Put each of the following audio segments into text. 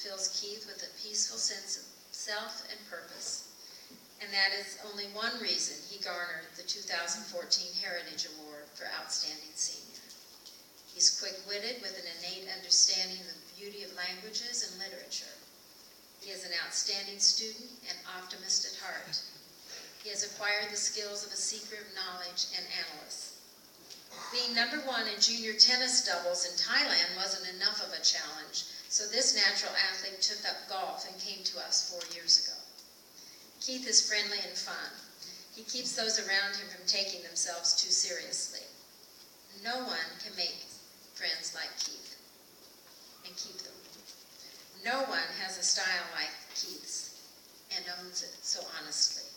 fills Keith with a peaceful sense of self and purpose. And that is only one reason he garnered the 2014 Heritage Award for Outstanding Senior. He's quick-witted with an innate understanding of the beauty of languages and literature. He is an outstanding student and optimist at heart. He has acquired the skills of a seeker of knowledge and analyst. Being number one in junior tennis doubles in Thailand wasn't enough of a challenge, so this natural athlete took up golf and came to us 4 years ago. Keith is friendly and fun. He keeps those around him from taking themselves too seriously. No one can make friends like Keith and keep them. No one has a style like Keith's and owns it so honestly.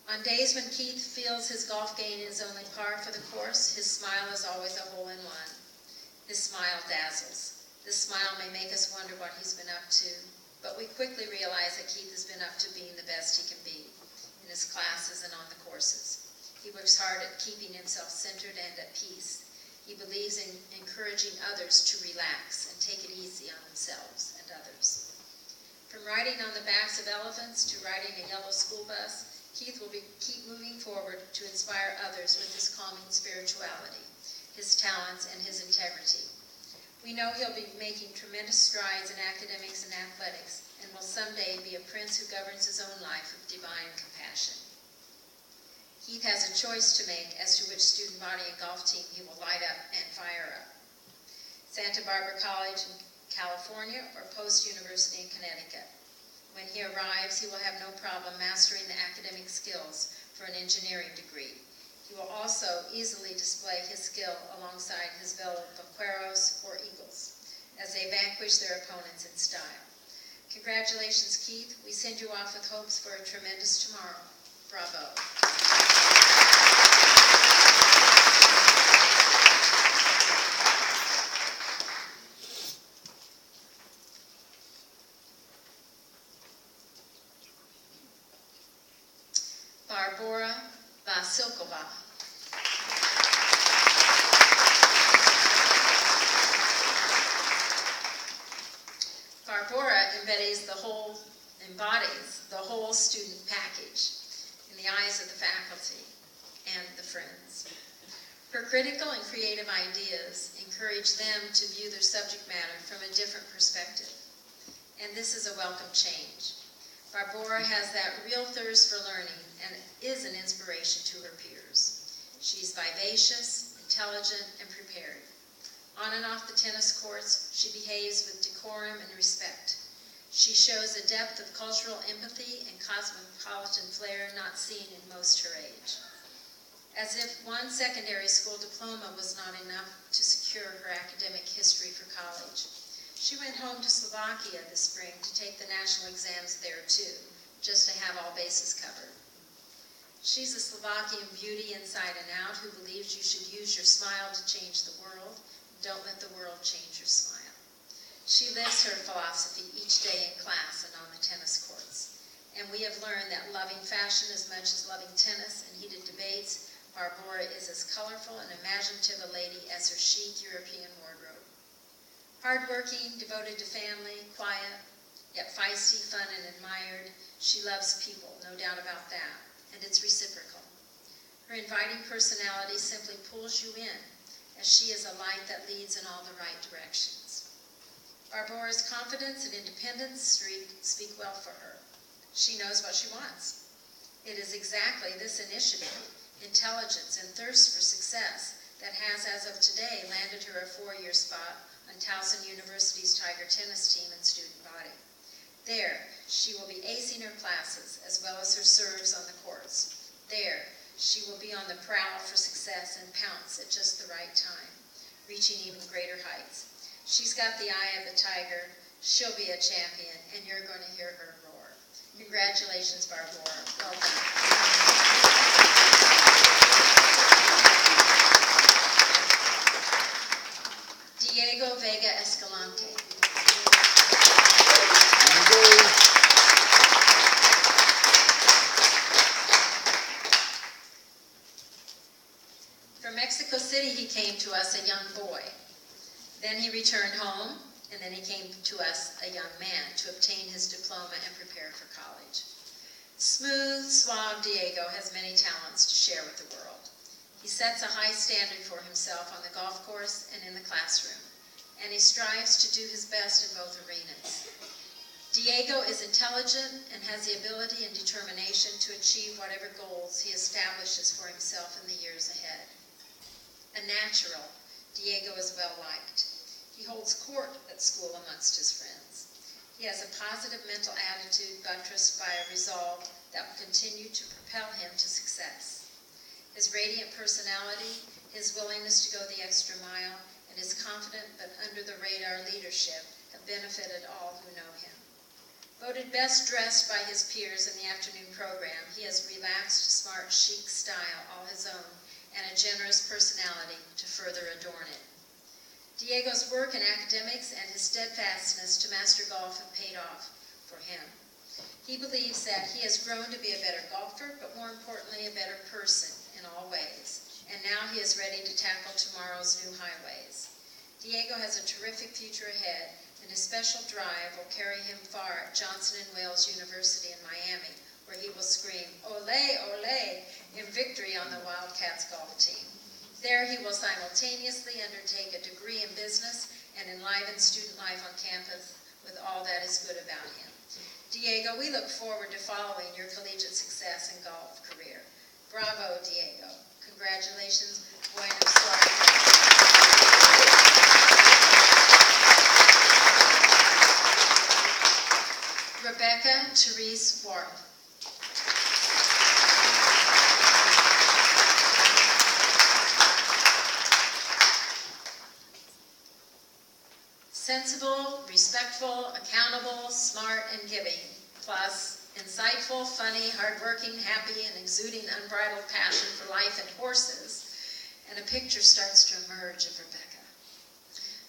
On days when Keith feels his golf game is only par for the course, his smile is always a hole-in-one. His smile dazzles. This smile may make us wonder what he's been up to, but we quickly realize that Keith has been up to being the best he can be in his classes and on the courses. He works hard at keeping himself centered and at peace. He believes in encouraging others to relax and take it easy on themselves and others. From riding on the backs of elephants to riding a yellow school bus, Keith will keep moving forward to inspire others with his calming spirituality, his talents, and his integrity. We know he'll be making tremendous strides in academics and athletics, and will someday be a prince who governs his own life with divine compassion. Keith has a choice to make as to which student body and golf team he will light up and fire up. Santa Barbara College in California or Post University in Connecticut. When he arrives, he will have no problem mastering the academic skills for an engineering degree. He will also easily display his skill alongside his fellow vaqueros or eagles as they vanquish their opponents in style. Congratulations, Keith. We send you off with hopes for a tremendous tomorrow. Bravo. Barbora Vasilkova. Barbora embodies the whole student package in the eyes of the faculty and the friends. Her critical and creative ideas encourage them to view their subject matter from a different perspective, and this is a welcome change. Barbora has that real thirst for learning and is an inspiration to her peers. She's vivacious, intelligent, and prepared. On and off the tennis courts, she behaves with decorum and respect. She shows a depth of cultural empathy and cosmopolitan flair not seen in most her age. As if one secondary school diploma was not enough to secure her academic history for college, she went home to Slovakia this spring to take the national exams there too, just to have all bases covered. She's a Slovakian beauty inside and out who believes you should use your smile to change the world. Don't let the world change your smile. She lives her philosophy each day in class and on the tennis courts. And we have learned that loving fashion as much as loving tennis and heated debates, Barbora is as colorful and imaginative a lady as her chic European wardrobe. Hardworking, devoted to family, quiet, yet feisty, fun, and admired, she loves people, no doubt about that, and it's reciprocal. Her inviting personality simply pulls you in, as she is a light that leads in all the right directions. Barbora's confidence and independence speak well for her. She knows what she wants. It is exactly this initiative, intelligence, and thirst for success that has, as of today, landed her a 4-year spot on Towson University's Tiger tennis team and student body. There, she will be acing her classes as well as her serves on the courts. There, she will be on the prowl for success and pounce at just the right time, reaching even greater heights. She's got the eye of the tiger. She'll be a champion, and you're going to hear her roar. Congratulations, Barbora. Well done. Diego Vega Escalante. From Mexico City, he came to us a young boy. Then he returned home, and then he came to us a young man to obtain his diploma and prepare for college. Smooth, suave Diego has many talents to share with the world. He sets a high standard for himself on the golf course and in the classroom, and he strives to do his best in both arenas. Diego is intelligent and has the ability and determination to achieve whatever goals he establishes for himself in the years ahead. A natural, Diego is well liked. He holds court at school amongst his friends. He has a positive mental attitude buttressed by a resolve that will continue to propel him to success. His radiant personality, his willingness to go the extra mile, and his confident but under-the-radar leadership have benefited all who know him. Voted best dressed by his peers in the afternoon program, he has relaxed, smart, chic style all his own and a generous personality to further adorn it. Diego's work in academics and his steadfastness to master golf have paid off for him. He believes that he has grown to be a better golfer, but more importantly, a better person in all ways. And now he is ready to tackle tomorrow's new highways. Diego has a terrific future ahead, and his special drive will carry him far at Johnson & Wales University in Miami, where he will scream, "Ole, ole," in victory on the Wildcats golf team. There he will simultaneously undertake a degree in business and enliven student life on campus with all that is good about him. Diego, we look forward to following your collegiate success and golf career. Bravo, Diego. Congratulations. Buena suerte. Rebecca Therese Ward. Sensible, respectful, accountable, smart, and giving, plus insightful, funny, hardworking, happy, and exuding unbridled passion for life and horses, and a picture starts to emerge of Rebecca.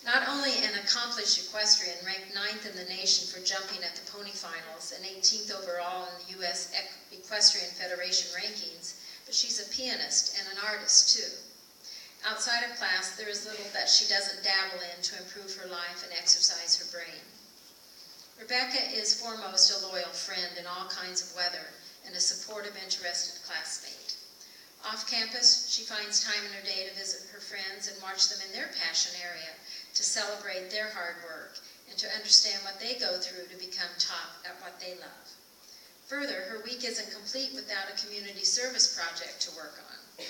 Not only an accomplished equestrian, ranked 9th in the nation for jumping at the pony finals and 18th overall in the U.S. Equestrian Federation rankings, but she's a pianist and an artist too. Outside of class, there is little that she doesn't dabble in to improve her life and exercise her brain. Rebecca is foremost a loyal friend in all kinds of weather and a supportive, interested classmate. Off campus, she finds time in her day to visit her friends and watch them in their passion area, to celebrate their hard work and to understand what they go through to become top at what they love. Further, her week isn't complete without a community service project to work on.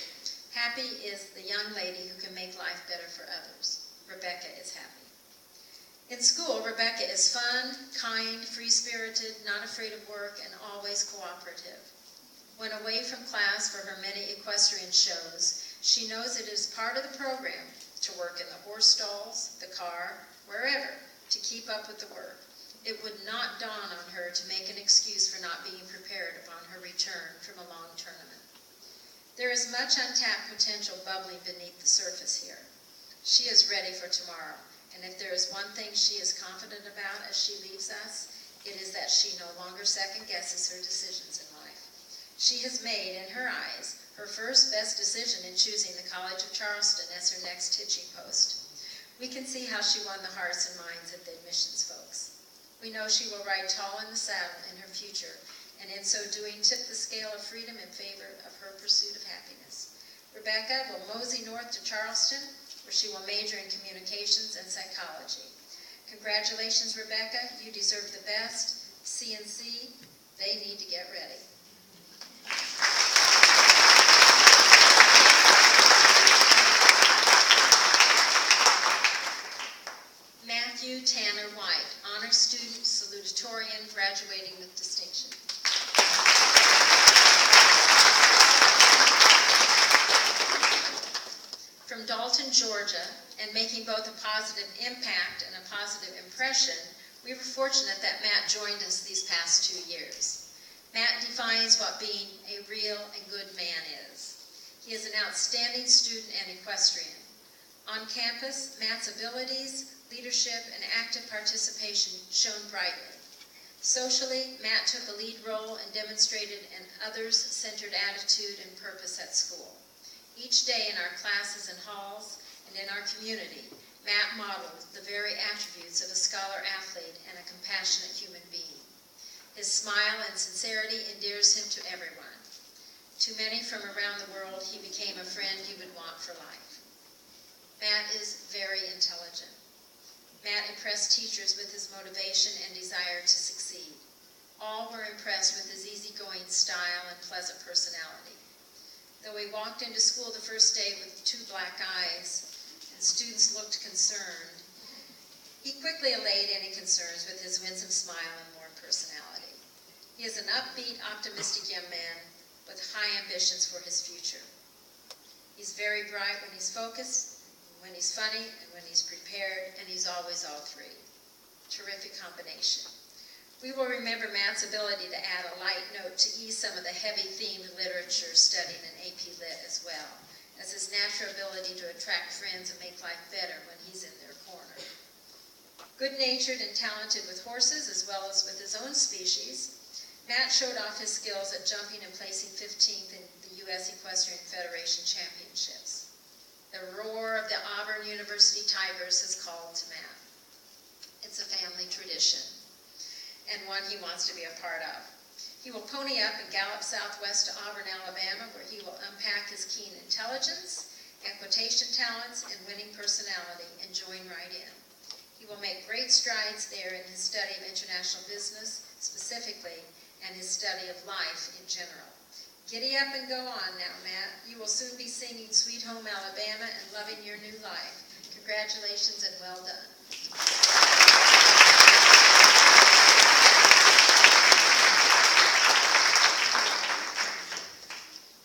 Happy is the young lady who can make life better for others. Rebecca is happy. In school, Rebecca is fun, kind, free-spirited, not afraid of work, and always cooperative. When away from class for her many equestrian shows, she knows it is part of the program to work in the horse stalls, the car, wherever, to keep up with the work. It would not dawn on her to make an excuse for not being prepared upon her return from a long tournament. There is much untapped potential bubbling beneath the surface here. She is ready for tomorrow, and if there is one thing she is confident about as she leaves us, it is that she no longer second-guesses her decisions in life. She has made, in her eyes, her first best decision in choosing the College of Charleston as her next hitching post. We can see how she won the hearts and minds of the admissions folks. We know she will ride tall in the saddle in her future, and in so doing tip the scale of freedom in favor of her pursuit of happiness. Rebecca will mosey north to Charleston, where she will major in communications and psychology. Congratulations, Rebecca. You deserve the best. CNC, they need to get ready. Matthew Tanner White, honor student, salutatorian, graduating with distinction. From Dalton, Georgia, and making both a positive impact and a positive impression, we were fortunate that Matt joined us these past 2 years. Matt defines what being a real and good man is. He is an outstanding student and equestrian. On campus, Matt's abilities, leadership, and active participation shone brightly. Socially, Matt took a lead role and demonstrated an others-centered attitude and purpose at school. Each day in our classes and halls and in our community, Matt modeled the very attributes of a scholar athlete and a compassionate human being. His smile and sincerity endears him to everyone. To many from around the world, he became a friend you would want for life. Matt is very intelligent. Matt impressed teachers with his motivation and desire to succeed. All were impressed with his easygoing style and pleasant personality. Though he walked into school the first day with 2 black eyes, and students looked concerned, he quickly allayed any concerns with his winsome smile and warm personality. He is an upbeat, optimistic young man with high ambitions for his future. He's very bright when he's focused, when he's funny, and when he's prepared, and he's always all 3. Terrific combination. We will remember Matt's ability to add a light note to ease some of the heavy themed literature studied in AP Lit as well, as his natural ability to attract friends and make life better when he's in their corner. Good-natured and talented with horses as well as with his own species, Matt showed off his skills at jumping and placing 15th in the U.S. Equestrian Federation Championships. The roar of the Auburn University Tigers has called to Matt. It's a family tradition, and one he wants to be a part of. He will pony up and gallop southwest to Auburn, Alabama, where he will unpack his keen intelligence, equitation talents, and winning personality and join right in. He will make great strides there in his study of international business, specifically, and his study of life in general. Giddy up and go on now, Matt. You will soon be singing Sweet Home Alabama and loving your new life. Congratulations and well done.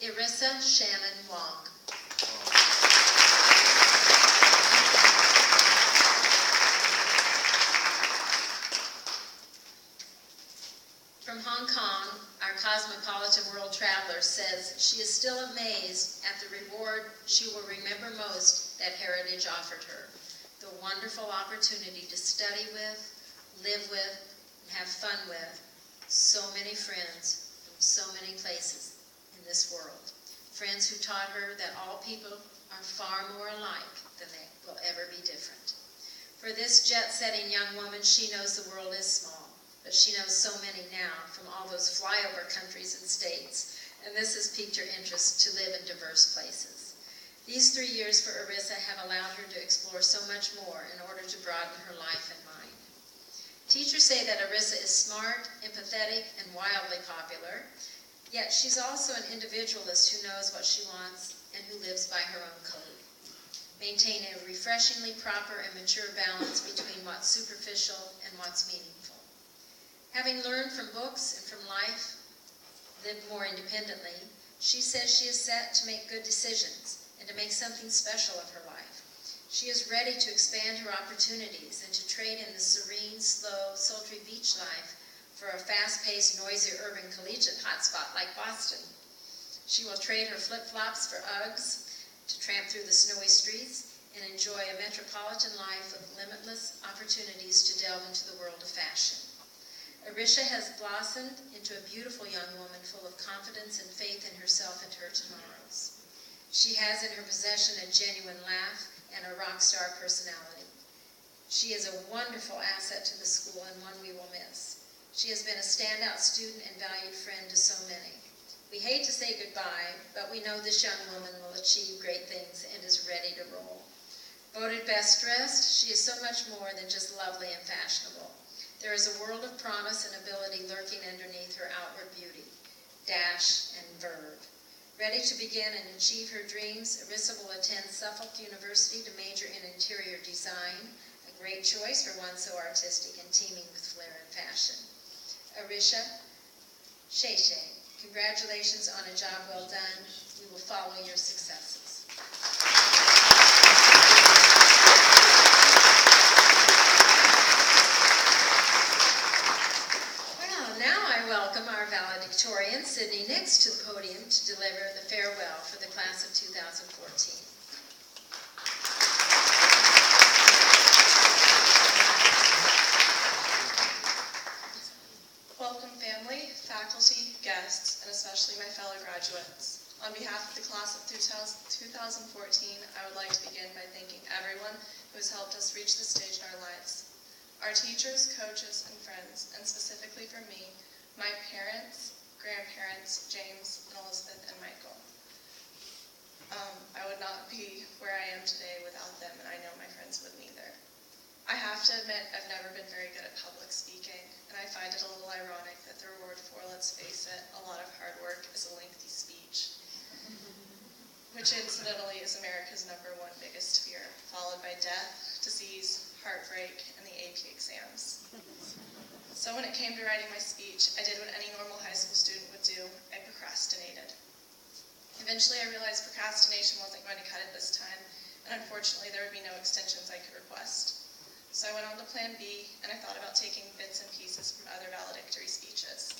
Irissa Shannon Wong. From Hong Kong, our cosmopolitan world traveler says she is still amazed at the reward she will remember most that Heritage offered her. The wonderful opportunity to study with, live with, and have fun with so many friends from so many places in this world. Friends who taught her that all people are far more alike than they will ever be different. For this jet-setting young woman, she knows the world is small, but she knows so many now from all those flyover countries and states, and this has piqued her interest to live in diverse places. These 3 years for Irissa have allowed her to explore so much more in order to broaden her life and mind. Teachers say that Irissa is smart, empathetic, and wildly popular, yet she's also an individualist who knows what she wants and who lives by her own code. Maintaining a refreshingly proper and mature balance between what's superficial and what's meaningful. Having learned from books and from life, lived more independently, she says she is set to make good decisions and to make something special of her life. She is ready to expand her opportunities and to trade in the serene, slow, sultry beach life for a fast-paced, noisy urban collegiate hotspot like Boston. She will trade her flip-flops for Uggs to tramp through the snowy streets and enjoy a metropolitan life with limitless opportunities to delve into the world of fashion. Irissa has blossomed into a beautiful young woman full of confidence and faith in herself and her tomorrows. She has in her possession a genuine laugh and a rock star personality. She is a wonderful asset to the school and one we will miss. She has been a standout student and valued friend to so many. We hate to say goodbye, but we know this young woman will achieve great things and is ready to roll. Voted best dressed, she is so much more than just lovely and fashionable. There is a world of promise and ability lurking underneath her outward beauty, dash, and verve. Ready to begin and achieve her dreams, Irissa will attend Suffolk University to major in interior design, a great choice for one so artistic and teeming with flair and fashion. Irissa Shay, congratulations on a job well done. We will follow your successes. Valedictorian Sydney Nix to the podium to deliver the farewell for the class of 2014. Welcome family, faculty, guests, and especially my fellow graduates. On behalf of the class of 2014, I would like to begin by thanking everyone who has helped us reach this stage in our lives. Our teachers, coaches, and friends, and specifically for me, my parents, grandparents, James, and Elizabeth, and Michael. I would not be where I am today without them, and I know my friends wouldn't either. I have to admit, I've never been very good at public speaking, and I find it a little ironic that the reward for, let's face it, a lot of hard work is a lengthy speech, which incidentally is America's #1 biggest fear, followed by death, disease, heartbreak, and the AP exams. So when it came to writing my speech, I did what any normal high school student would do. I procrastinated. Eventually, I realized procrastination wasn't going to cut it this time, and unfortunately, there would be no extensions I could request. So I went on to Plan B, and I thought about taking bits and pieces from other valedictory speeches.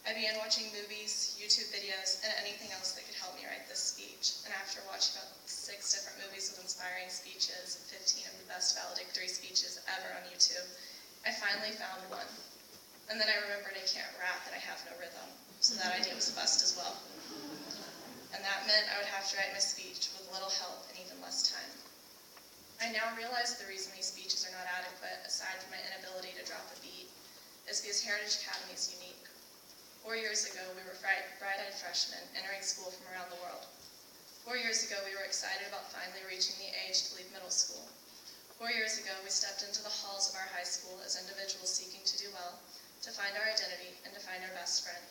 I began watching movies, YouTube videos, and anything else that could help me write this speech, and after watching about 6 different movies with inspiring speeches, 15 of the best valedictory speeches ever on YouTube, I finally found one. And then I remembered I can't rap and I have no rhythm, so that idea was a bust as well. And that meant I would have to write my speech with little help and even less time. I now realize the reason these speeches are not adequate, aside from my inability to drop a beat, is because Heritage Academy is unique. 4 years ago, we were bright-eyed freshmen entering school from around the world. 4 years ago, we were excited about finally reaching the age to leave middle school. 4 years ago, we stepped into the halls of our high school as individuals seeking to do well, to find our identity, and to find our best friend.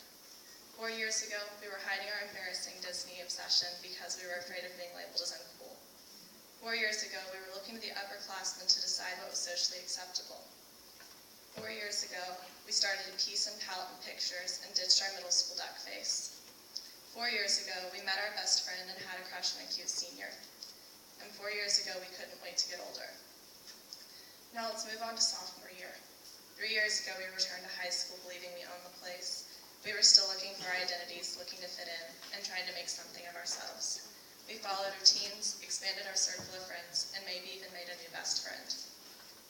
4 years ago, we were hiding our embarrassing Disney obsession because we were afraid of being labeled as uncool. 4 years ago, we were looking to the upperclassmen to decide what was socially acceptable. 4 years ago, we started to piece and palette in pictures and ditched our middle school duck face. 4 years ago, we met our best friend and had a crush on a cute senior. And 4 years ago, we couldn't wait to get older. Now let's move on to sophomore year. 3 years ago, we returned to high school believing we owned the place. We were still looking for our identities, looking to fit in, and trying to make something of ourselves. We followed routines, expanded our circle of friends, and maybe even made a new best friend.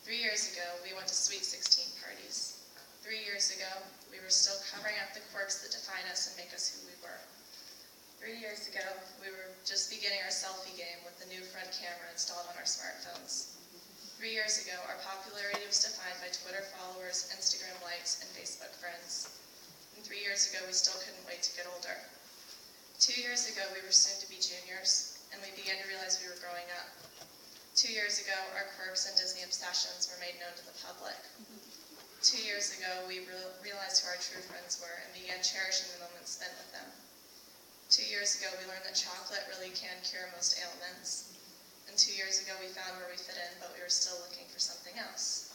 3 years ago, we went to Sweet 16 parties. 3 years ago, we were still covering up the quirks that define us and make us who we were. 3 years ago, we were just beginning our selfie game with the new front camera installed on our smartphones. 3 years ago, our popularity was defined by Twitter followers, Instagram likes, and Facebook friends. And 3 years ago, we still couldn't wait to get older. 2 years ago, we were soon to be juniors, and we began to realize we were growing up. 2 years ago, our quirks and Disney obsessions were made known to the public. 2 years ago, we realized who our true friends were and began cherishing the moments spent with them. 2 years ago, we learned that chocolate really can cure most ailments. And 2 years ago, we found where we fit in, but we were still looking for something else.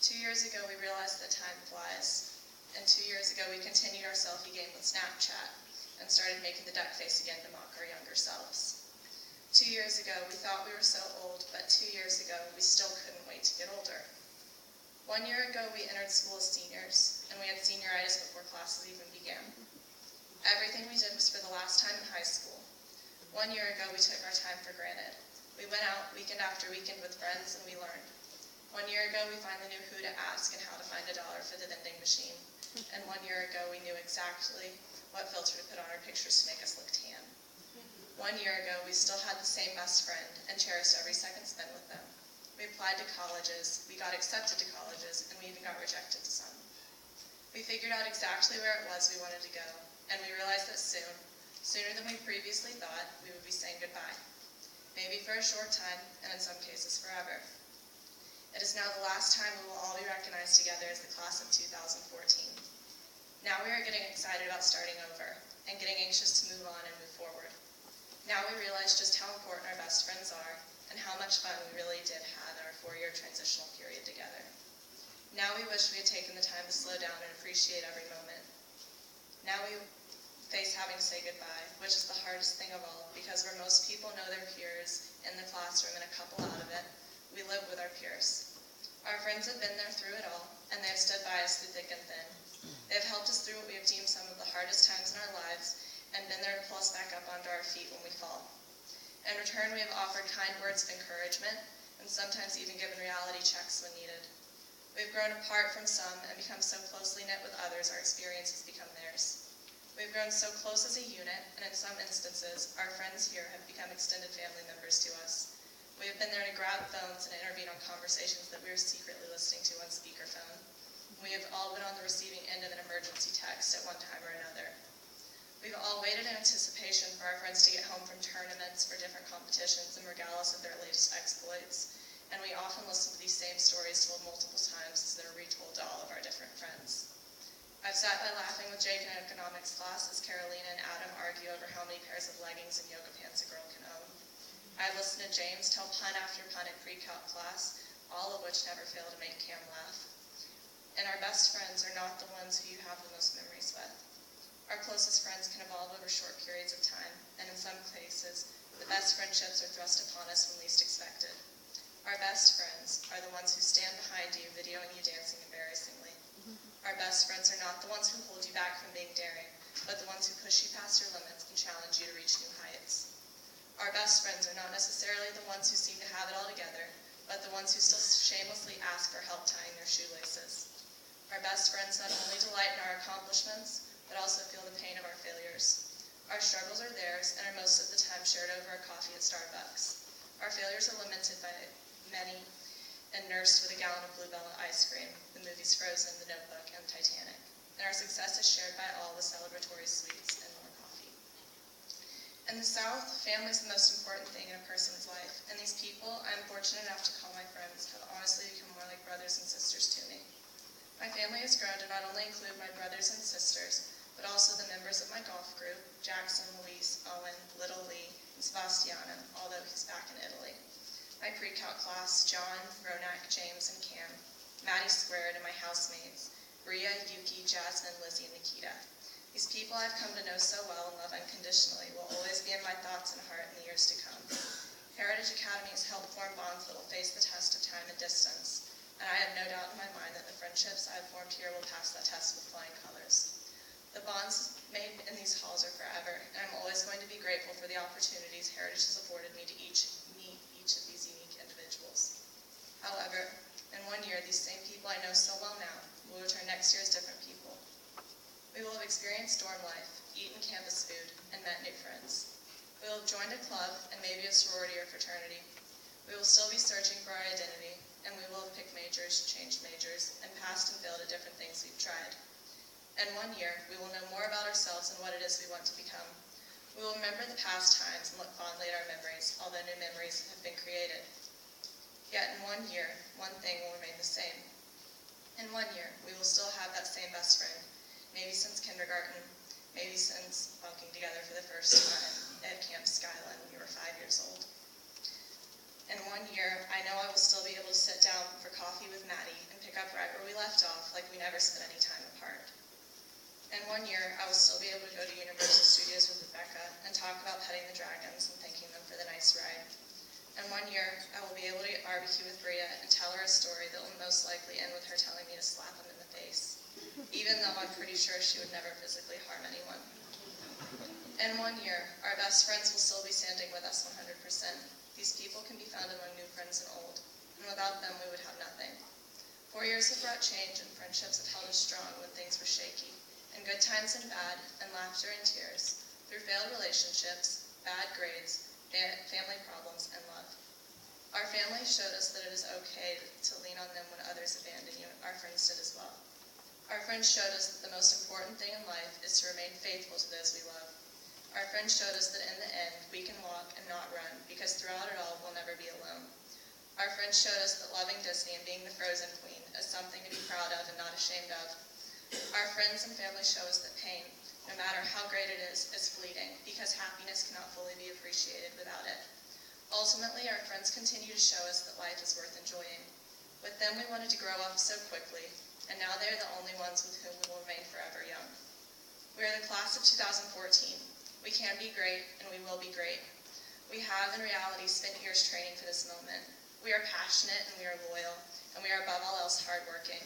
2 years ago, we realized that time flies. And 2 years ago, we continued our selfie game with Snapchat and started making the duck face again to mock our younger selves. 2 years ago, we thought we were so old, but 2 years ago, we still couldn't wait to get older. 1 year ago, we entered school as seniors, and we had senioritis before classes even began. Everything we did was for the last time in high school. 1 year ago, we took our time for granted. We went out weekend after weekend with friends, and we learned. 1 year ago, we finally knew who to ask and how to find $1 for the vending machine. And 1 year ago, we knew exactly what filter to put on our pictures to make us look tan. 1 year ago, we still had the same best friend and cherished every second spent with them. We applied to colleges, we got accepted to colleges, and we even got rejected to some. We figured out exactly where it was we wanted to go, and we realized that soon, sooner than we previously thought, we would be saying goodbye. Maybe for a short time, and in some cases forever. It is now the last time we will all be recognized together as the class of 2014. Now we are getting excited about starting over, and getting anxious to move on and move forward. Now we realize just how important our best friends are, and how much fun we really did have in our 4-year transitional period together. Now we wish we had taken the time to slow down and appreciate every moment. Now we face having to say goodbye, which is the hardest thing of all, because where most people know their peers in the classroom and a couple out of it, we live with our peers. Our friends have been there through it all, and they have stood by us through thick and thin. They have helped us through what we have deemed some of the hardest times in our lives, and been there to pull us back up onto our feet when we fall. In return, we have offered kind words of encouragement, and sometimes even given reality checks when needed. We've grown apart from some and become so closely knit with others our experiences become theirs. We've grown so close as a unit, and in some instances, our friends here have become extended family members to us. We have been there to grab phones and intervene on conversations that we are secretly listening to on speakerphone. We have all been on the receiving end of an emergency text at one time or another. We've all waited in anticipation for our friends to get home from tournaments or different competitions and regale us of their latest exploits, and we often listen to these same stories told multiple times as they're retold to all of our different friends. I've sat by laughing with Jake in economics class as Carolina and Adam argue over how many pairs of leggings and yoga pants a girl can own. I've listened to James tell pun after pun at pre-calc class, all of which never fail to make Cam laugh. And our best friends are not the ones who you have the most memories with. Our closest friends can evolve over short periods of time, and in some cases, the best friendships are thrust upon us when least expected. Our best friends are the ones who stand behind you, videoing you dancing embarrassingly. Our best friends are not the ones who hold you back from being daring, but the ones who push you past your limits and challenge you to reach new heights. Our best friends are not necessarily the ones who seem to have it all together, but the ones who still shamelessly ask for help tying their shoelaces. Our best friends not only delight in our accomplishments, but also feel the pain of our failures. Our struggles are theirs and are most of the time shared over a coffee at Starbucks. Our failures are lamented by many and nursed with a gallon of Blue Bella ice cream, the movies Frozen, The Notebook, and Titanic. And our success is shared by all with celebratory sweets and more coffee. In the South, family is the most important thing in a person's life, and these people I'm fortunate enough to call my friends have honestly become more like brothers and sisters to me. My family has grown to not only include my brothers and sisters, but also the members of my golf group, Jackson, Luis, Owen, Little Lee, and Sebastiano, although he's back in Italy. My pre-calc class, John, Ronak, James, and Cam, Maddie Squared, and my housemates, Bria, Yuki, Jasmine, Lizzie, and Nikita. These people I've come to know so well and love unconditionally will always be in my thoughts and heart in the years to come. Heritage Academy has helped form bonds that will face the test of time and distance, and I have no doubt in my mind that the friendships I have formed here will pass that test with flying colors. The bonds made in these halls are forever, and I'm always going to be grateful for the opportunities Heritage has afforded me to meet each of these unique individuals. However, in 1 year, these same people I know so well now will return next year as different people. We will have experienced dorm life, eaten campus food, and met new friends. We will have joined a club and maybe a sorority or fraternity. We will still be searching for our identity, and we will have picked majors, changed majors, and passed and failed at different things we've tried. In 1 year, we will know more about ourselves and what it is we want to become. We will remember the past times and look fondly at our memories, although new memories have been created. Yet in 1 year, one thing will remain the same. In 1 year, we will still have that same best friend, maybe since kindergarten, maybe since bunking together for the first time at Camp Skyline when we were 5 years old. In 1 year, I know I will still be able to sit down for coffee with Maddie and pick up right where we left off like we never spent any time apart. In 1 year, I will still be able to go to Universal Studios with Rebecca and talk about petting the dragons and thanking them for the nice ride. In 1 year, I will be able to get barbecue with Bria and tell her a story that will most likely end with her telling me to slap him in the face, even though I'm pretty sure she would never physically harm anyone. In 1 year, our best friends will still be standing with us 100%. These people can be found among new friends and old, and without them we would have nothing. 4 years have brought change, and friendships have held us strong when things were shaky. In good times and bad, and laughter and tears, through failed relationships, bad grades, family problems, and love. Our family showed us that it is okay to lean on them when others abandon you. Our friends did as well. Our friends showed us that the most important thing in life is to remain faithful to those we love. Our friends showed us that in the end, we can walk and not run, because throughout it all, we'll never be alone. Our friends showed us that loving Disney and being the Frozen Queen is something to be proud of and not ashamed of. Our friends and family show us that pain, no matter how great it is fleeting, because happiness cannot fully be appreciated without it. Ultimately, our friends continue to show us that life is worth enjoying. With them, we wanted to grow up so quickly, and now they are the only ones with whom we will remain forever young. We are the class of 2014. We can be great, and we will be great. We have, in reality, spent years training for this moment. We are passionate, and we are loyal, and we are above all else hardworking.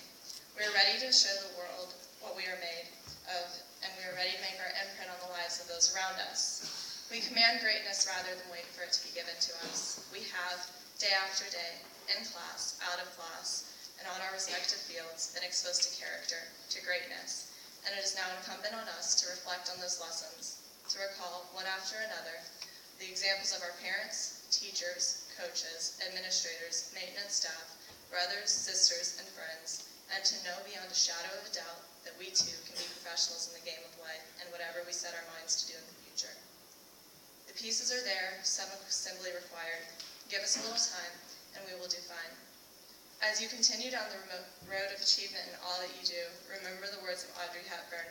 We are ready to show the world what we are made of, and we are ready to make our imprint on the lives of those around us. We command greatness rather than wait for it to be given to us. We have, day after day, in class, out of class, and on our respective fields, been exposed to character, to greatness, and it is now incumbent on us to reflect on those lessons, to recall, one after another, the examples of our parents, teachers, coaches, administrators, maintenance staff, brothers, sisters, and friends, and to know beyond a shadow of a doubt that we too can be professionals in the game of life and whatever we set our minds to do in the future. The pieces are there, some simply required. Give us a little time, and we will do fine. As you continue down the road of achievement in all that you do, remember the words of Audrey Hepburn.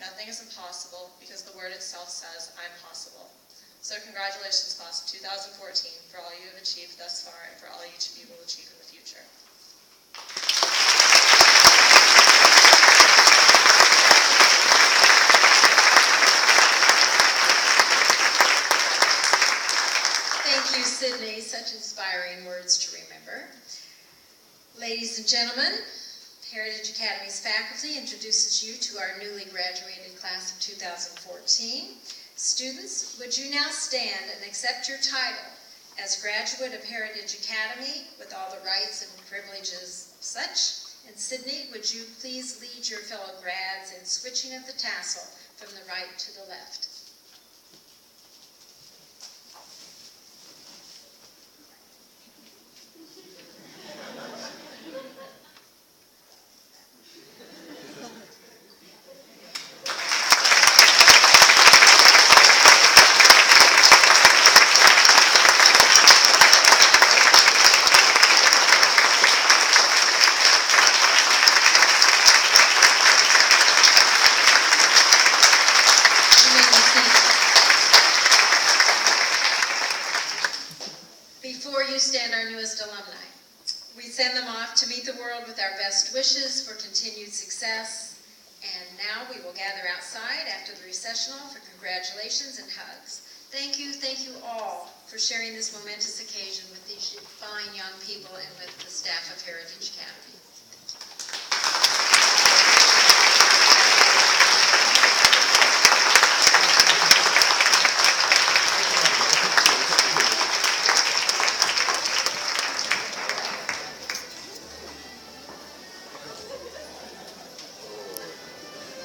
Nothing is impossible because the word itself says, I'm possible. So congratulations, class of 2014, for all you have achieved thus far and for all you will achieve in the future. Thank you, Sydney. Such inspiring words to remember. Ladies and gentlemen, Heritage Academy's faculty introduces you to our newly graduated class of 2014. Students, would you now stand and accept your title as graduate of Heritage Academy with all the rights and privileges of such? And Sydney, would you please lead your fellow grads in switching of the tassel from the right to the left? Before you stand our newest alumni. We send them off to meet the world with our best wishes for continued success. And now we will gather outside after the recessional for congratulations and hugs. Thank you all for sharing this momentous occasion with these fine young people and with the staff of Heritage Academy.